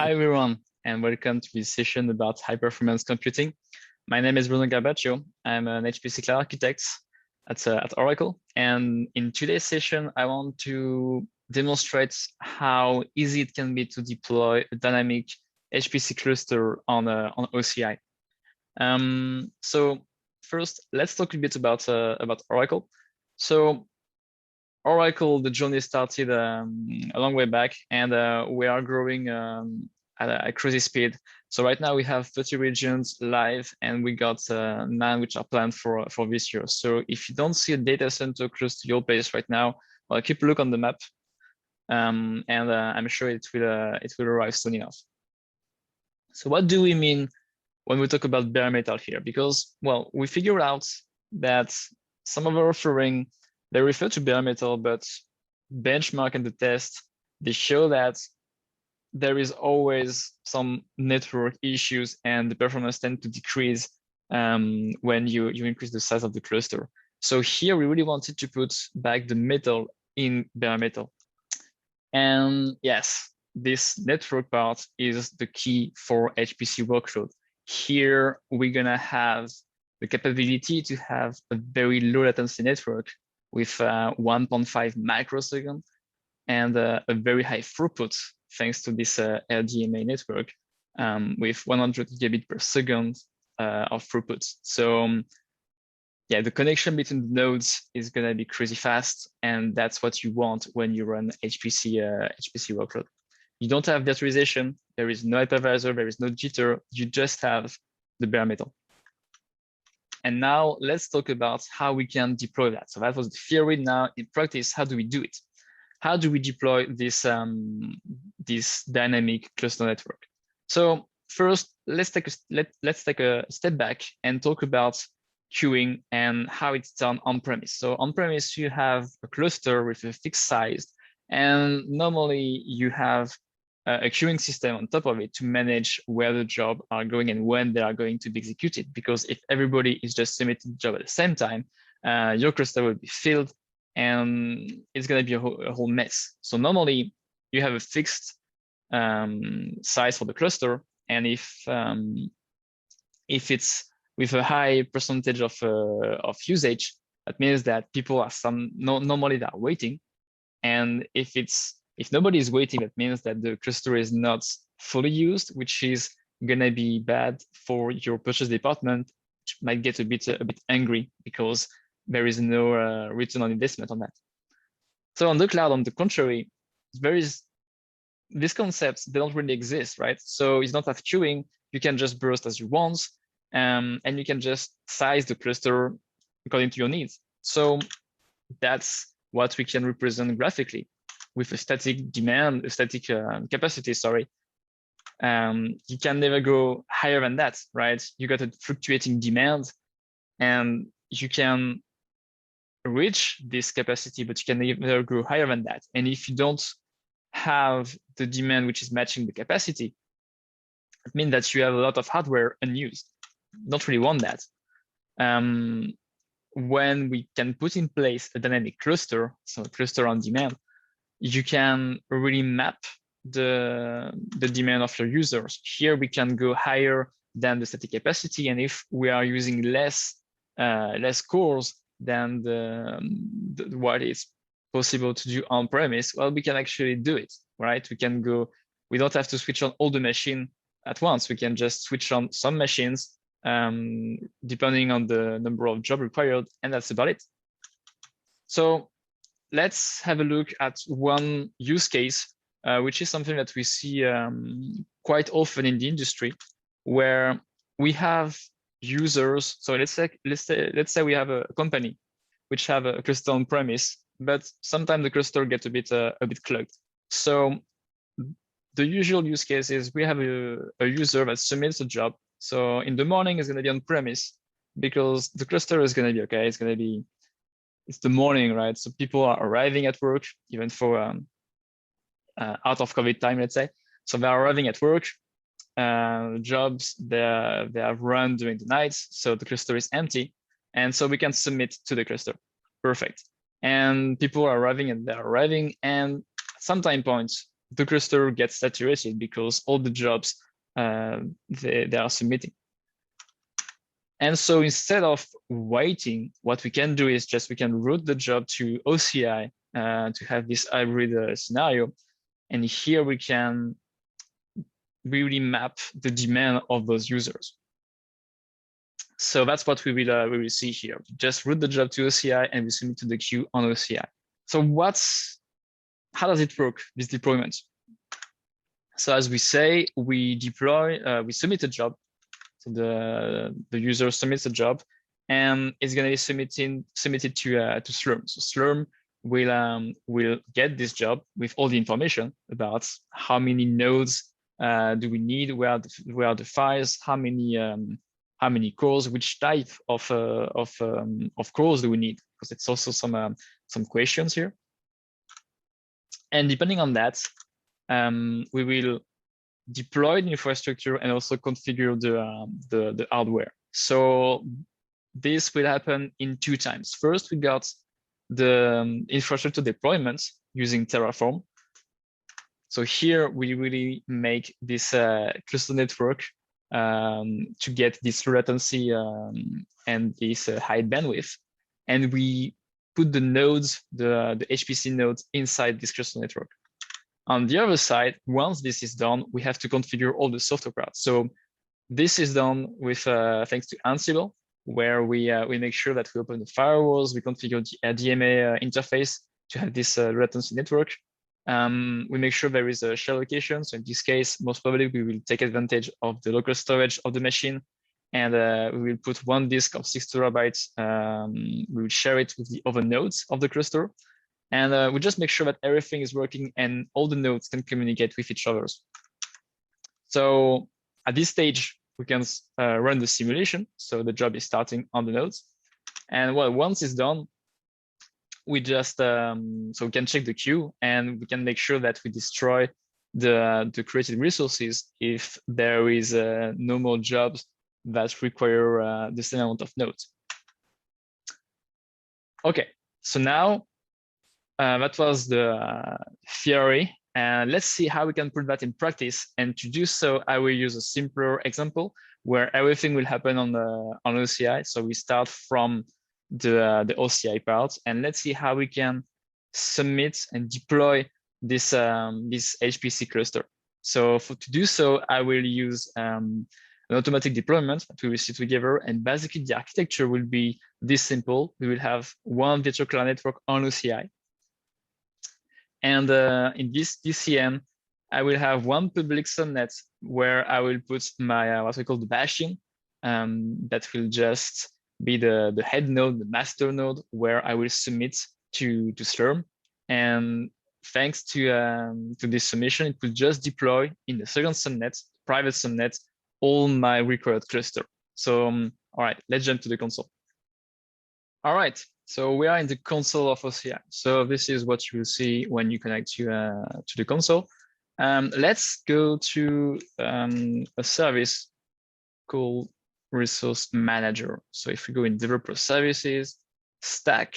Hi everyone, and welcome to this session about high-performance computing. My name is Bruno Garbaccio. I'm an HPC cloud architect at Oracle, and in today's session, I want to demonstrate how easy it can be to deploy a dynamic HPC cluster on OCI. So first, let's talk a bit about Oracle. So Oracle, the journey started a long way back, and we are growing at a crazy speed. So right now we have 30 regions live, and we got 9 which are planned for this year. So if you don't see a data center close to your place right now, well, keep a look on the map, and I'm sure it will arrive soon enough. So what do we mean when we talk about bare metal here? Because, well, we figured out that some of our offering, they refer to bare metal, but benchmark and the test, they show that there is always some network issues and the performance tend to decrease when you increase the size of the cluster. So here we really wanted to put back the metal in bare metal. And yes, this network part is the key for HPC workload. Here we're gonna have the capability to have a very low latency network with 1.5 microsecond and a very high throughput thanks to this LDMA network with 100 gigabit per second of throughput. So yeah, the connection between the nodes is going to be crazy fast, and that's what you want when you run HPC workload. You don't have virtualization, there is no hypervisor, there is no jitter, you just have the bare metal. And now let's talk about how we can deploy that. So that was the theory. Now in practice, how do we do it? How do we deploy this dynamic cluster network? So first, let's take a step back and talk about queuing and how it's done on-premise. So on-premise, you have a cluster with a fixed size, and normally you have a queuing system on top of it to manage where the jobs are going and when they are going to be executed. Because if everybody is just submitting the job at the same time, your cluster will be filled and it's going to be a whole mess. So normally you have a fixed size for the cluster, and if it's with a high percentage of usage, that means that people are normally they are waiting, and if nobody is waiting, that means that the cluster is not fully used, which is going to be bad for your purchase department, which might get a bit angry because there is no return on investment on that. So on the cloud, on the contrary, these concepts, they don't really exist, right? So you don't have queuing, you can just burst as you want, and you can just size the cluster according to your needs. So that's what we can represent graphically with a static demand, a static capacity, sorry. You can never go higher than that, right? You got a fluctuating demand, and you can reach this capacity, but you can never go higher than that. And if you don't have the demand which is matching the capacity, it means that you have a lot of hardware unused. Don't really want that. When we can put in place a dynamic cluster, so a cluster on demand, you can really map the demand of your users. Here we can go higher than the static capacity, and if we are using less cores than what is possible to do on premise, well, we can actually do it, right? We don't have to switch on all the machine at once. We can just switch on some machines depending on the number of jobs required, and that's about it. So let's have a look at one use case, which is something that we see quite often in the industry, where we have users. So let's say we have a company which have a cluster on premise, but sometimes the cluster gets a bit clogged. So the usual use case is we have a user that submits a job. So in the morning, it's going to be on premise because the cluster is going to be okay. It's the morning, right? So people are arriving at work, even for out of COVID time, let's say. So they're arriving at work. Jobs they have run during the night, so the cluster is empty, and so we can submit to the cluster. Perfect. And people are arriving, and they're arriving, and at some time points the cluster gets saturated because all the jobs they are submitting. And so instead of waiting, what we can do is just we can route the job to OCI to have this hybrid scenario. And here we can really map the demand of those users. So that's what we will see here. Just route the job to OCI and we submit to the queue on OCI. So how does it work, this deployment? So as we say, we submit a job. So the user submits a job, and it's going to be submitted to Slurm. So Slurm will get this job with all the information about how many nodes do we need, where are the files, how many cores, which type of cores do we need, because it's also some questions here. And depending on that, we will deploy the infrastructure and also configure the hardware. So this will happen in 2 times. First, we got the infrastructure deployment using Terraform. So here we really make this cluster network to get this latency and this high bandwidth. And we put the nodes, the HPC nodes inside this cluster network. On the other side, once this is done, we have to configure all the software parts. So this is done with thanks to Ansible, where we make sure that we open the firewalls, we configure the DMA interface to have this latency network. We make sure there is a share location. So in this case, most probably we will take advantage of the local storage of the machine, and we will put 1 disk of 6 terabytes. We will share it with the other nodes of the cluster. And we just make sure that everything is working and all the nodes can communicate with each other. So at this stage, we can run the simulation. So the job is starting on the nodes. And well, once it's done, we just, so we can check the queue and we can make sure that we destroy the created resources if there is no more jobs that require the same amount of nodes. Okay, so now, that was the theory, and let's see how we can put that in practice. And to do so, I will use a simpler example where everything will happen on OCI. So we start from the OCI part, and let's see how we can submit and deploy this HPC cluster. So to do so, I will use an automatic deployment that we will see together, and basically the architecture will be this simple. We will have 1 virtual cloud network on OCI. And in this DCN, I will have 1 public subnet where I will put my what we call the bastion. That will just be the head node, the master node, where I will submit to Slurm. And thanks to this submission, it will just deploy in the second subnet, private subnet, all my required cluster. So all right, let's jump to the console. All right. So we are in the console of OCI. So this is what you will see when you connect to the console. Let's go to a service called Resource Manager. So if we go in Developer Services, Stack.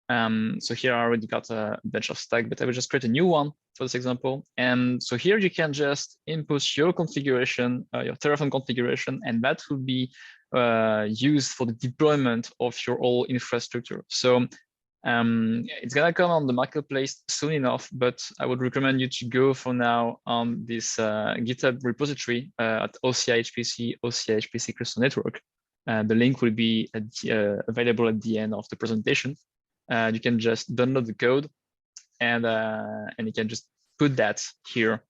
So here I already got a bunch of stack, but I will just create a new one for this example. And so here you can just input your configuration, your Terraform configuration, and that will be used for the deployment of your whole infrastructure. So it's gonna come on the marketplace soon enough, but I would recommend you to go for now on this GitHub repository at OCI HPC Cluster Network. The link will be available at the end of the presentation. You can just download the code and you can just put that here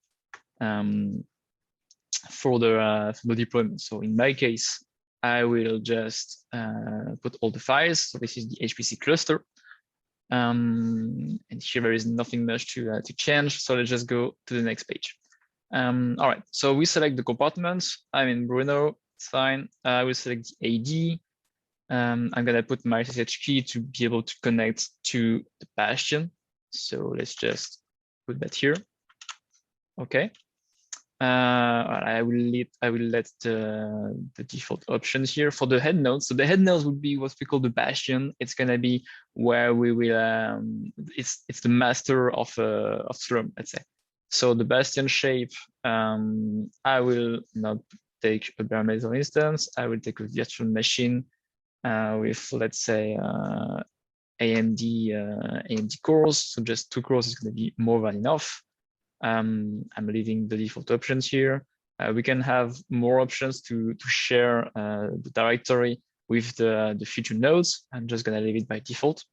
for the deployment. So in my case, I will just put all the files. So this is the HPC cluster. And here there is nothing much to change. So let's just go to the next page. All right, so we select the compartments. I'm in Bruno, it's fine. I will select the AD. I'm gonna put my SSH key to be able to connect to the bastion. So let's just put that here. Okay. I will let the default options here for the head nodes. So the head nodes would be what we call the bastion. It's gonna be where we will it's the master of Slurm, let's say. So the bastion shape, I will not take a bare metal instance. I will take a virtual machine with, let's say, AMD cores. So just 2 cores is going to be more than enough. I'm leaving the default options here. We can have more options to share the directory with the future nodes. I'm just going to leave it by default.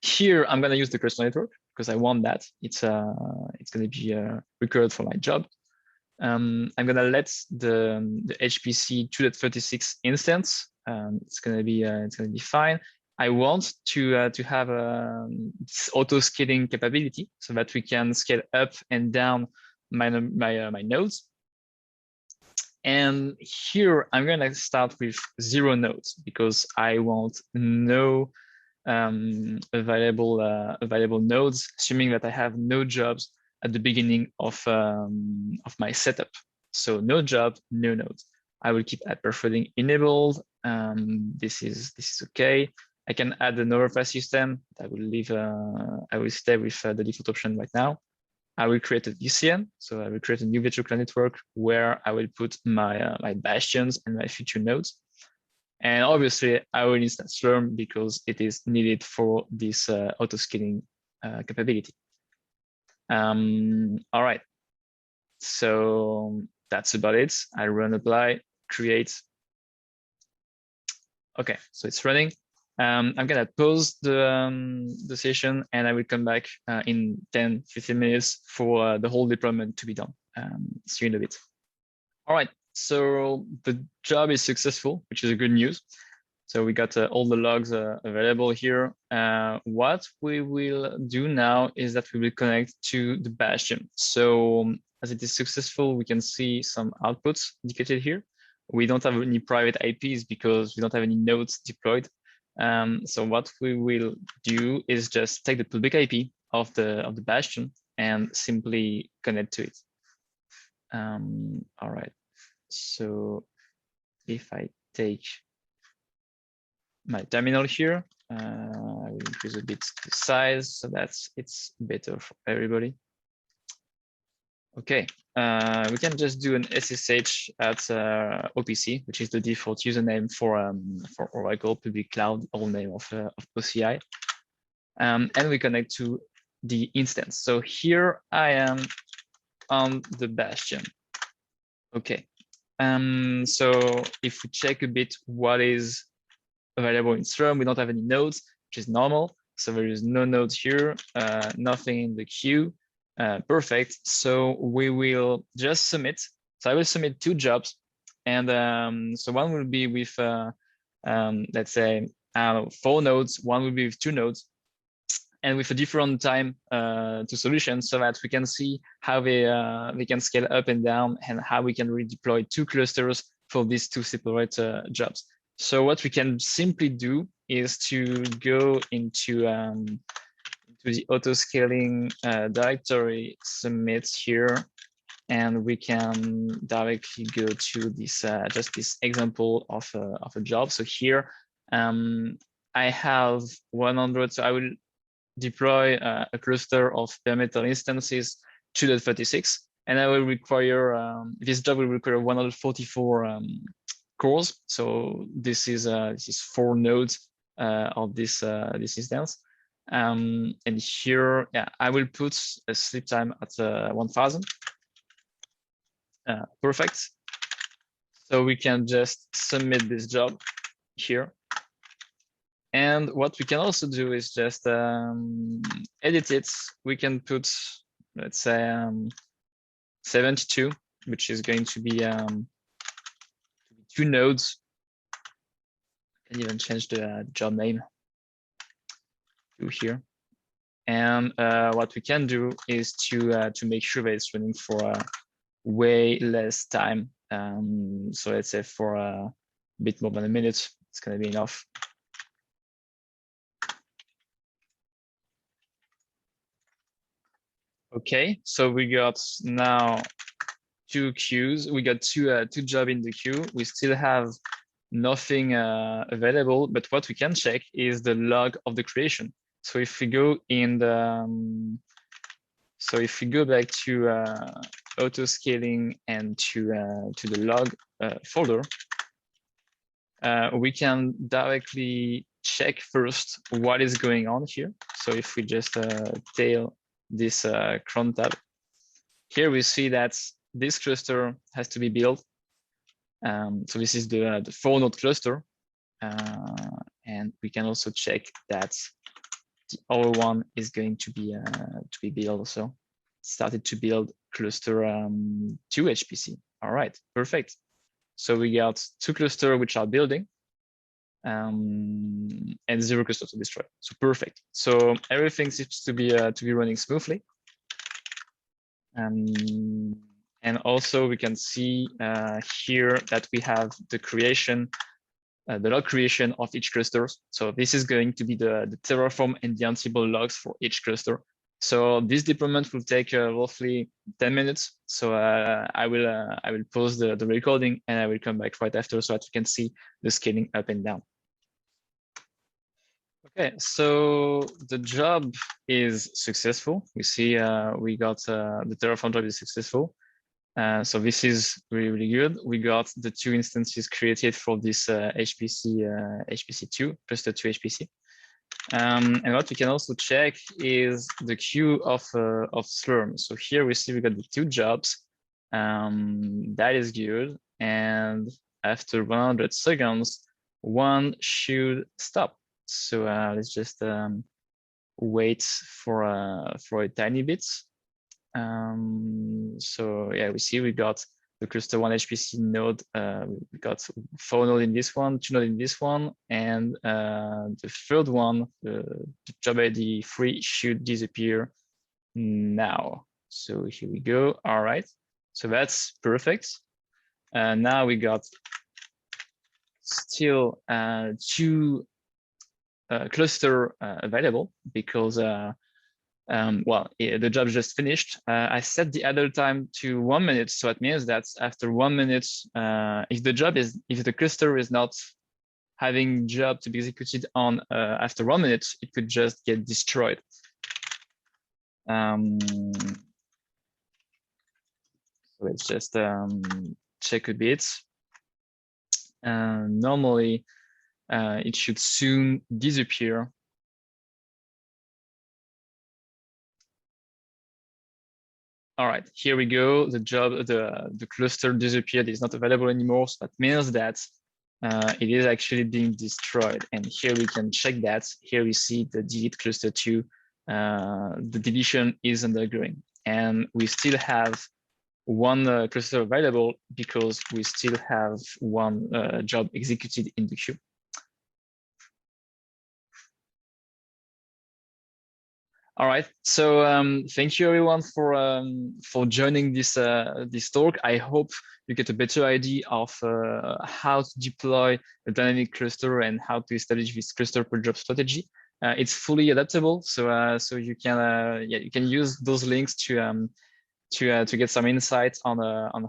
Here, I'm going to use the cluster network because I want that. It's going to be required for my job. I'm going to let the HPC 2.36 instance. It's going to be fine. I want to have this auto scaling capability so that we can scale up and down my nodes. And here I'm going to start with 0 nodes because I want no available nodes, assuming that I have no jobs at the beginning of my setup. So no job, no nodes. I will keep hyperthreading enabled. This is okay. I can add an overpass system. I will leave. I will stay with the default option right now. I will create a VCN. So I will create a new virtual client network where I will put my my bastions and my future nodes. And obviously, I will install Slurm because it is needed for this auto scaling capability. All right. So that's about it. I run apply, create. Okay, so it's running. I'm gonna pause the session and I will come back in 10, 15 minutes for the whole deployment to be done. See you in a bit. All right, so the job is successful, which is a good news. So we got all the logs available here. What we will do now is that we will connect to the bastion. So as it is successful, we can see some outputs indicated here. We don't have any private IPs because we don't have any nodes deployed. So what we will do is just take the public IP of the bastion and simply connect to it. All right. So if I take my terminal here, I will increase a bit the size so that it's better for everybody. Okay, we can just do an SSH at OPC, which is the default username for Oracle Public Cloud, all name of OCI. And we connect to the instance. So here I am on the bastion. Okay, so if we check a bit what is available in Slurm, we don't have any nodes, which is normal. So there is no nodes here, nothing in the queue. Perfect. So we will just submit. So I will submit 2 jobs. And so one will be with, let's say, 4 nodes. One will be with 2 nodes and with a different time to solution so that we can see how they can scale up and down and how we can redeploy 2 clusters for these 2 separate jobs. So what we can simply do is to go into the auto scaling directory, submit here, and we can directly go to this just this example of a job. So here I have 100. So I will deploy a cluster of bare metal instances 2.36, and I will require this job will require 144 cores. So this is 4 nodes of this instance. And here, yeah, I will put a sleep time at 1000. Perfect. So we can just submit this job here. And what we can also do is just edit it. We can put, let's say, 72, which is going to be 2 nodes. I can even change the job name to here. And what we can do is to make sure that it's running for way less time. So let's say for a bit more than a minute, it's going to be enough. Okay, so we got now two queues. We got two jobs in the queue. We still have nothing available, but what we can check is the log of the creation. So if we go in the, so if we go back to auto scaling and to the log folder, we can directly check first what is going on here. So if we just tail this cron tab, here we see that this cluster has to be built. So this is the 4-node cluster. And we can also check that the other one is going to be built also. Started to build cluster 2 HPC. All right, perfect. So we got 2 clusters which are building and 0 cluster to destroy. So perfect. So everything seems to be running smoothly. And also we can see here that we have the creation, the log creation of each cluster. So this is going to be the Terraform and the Ansible logs for each cluster. So this deployment will take roughly 10 minutes. So I will pause the recording and I will come back right after so that you can see the scaling up and down. Okay, so the job is successful. We see we got the Terraform job is successful. So this is really, really good. We got the 2 instances created for this HPC2, cluster 2 HPC. And what we can also check is the queue of Slurm. So here we see we got the 2 jobs. That is good. And after 100 seconds, one should stop. So let's just wait for a tiny bit. So yeah, we see we got the cluster 1 HPC node. We got 4 nodes in this one, 2 nodes in this one, and the third one, the job ID 3 should disappear now. So here we go. All right, so that's perfect. Now we got still 2 cluster available because well, the job just finished. I set the idle time to 1 minute, so it means that after 1 minute, if the cluster is not having job to be executed on after 1 minute, it could just get destroyed. So let's just check a bit. Normally, it should soon disappear. All right, here we go. The job, the cluster disappeared. It's not available anymore. So that means that it is actually being destroyed. And here we can check that. Here we see the delete cluster 2. The deletion is undergoing. And we still have 1 cluster available because we still have 1 job executed in the queue. All right, so thank you everyone for joining this talk. I hope you get a better idea of how to deploy a dynamic cluster and how to establish this cluster per job strategy. It's fully adaptable, so so you can you can use those links to get some insights on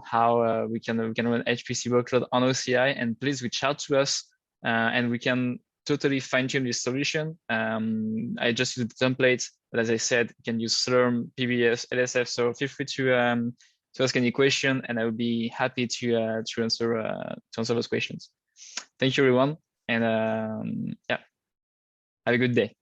how we can run HPC workload on OCI. And please reach out to us, and we can totally fine-tune this solution. I just used the template, but as I said, you can use Slurm, PBS, LSF. So feel free to ask any question, and I will be happy to answer those questions. Thank you, everyone, and yeah, have a good day.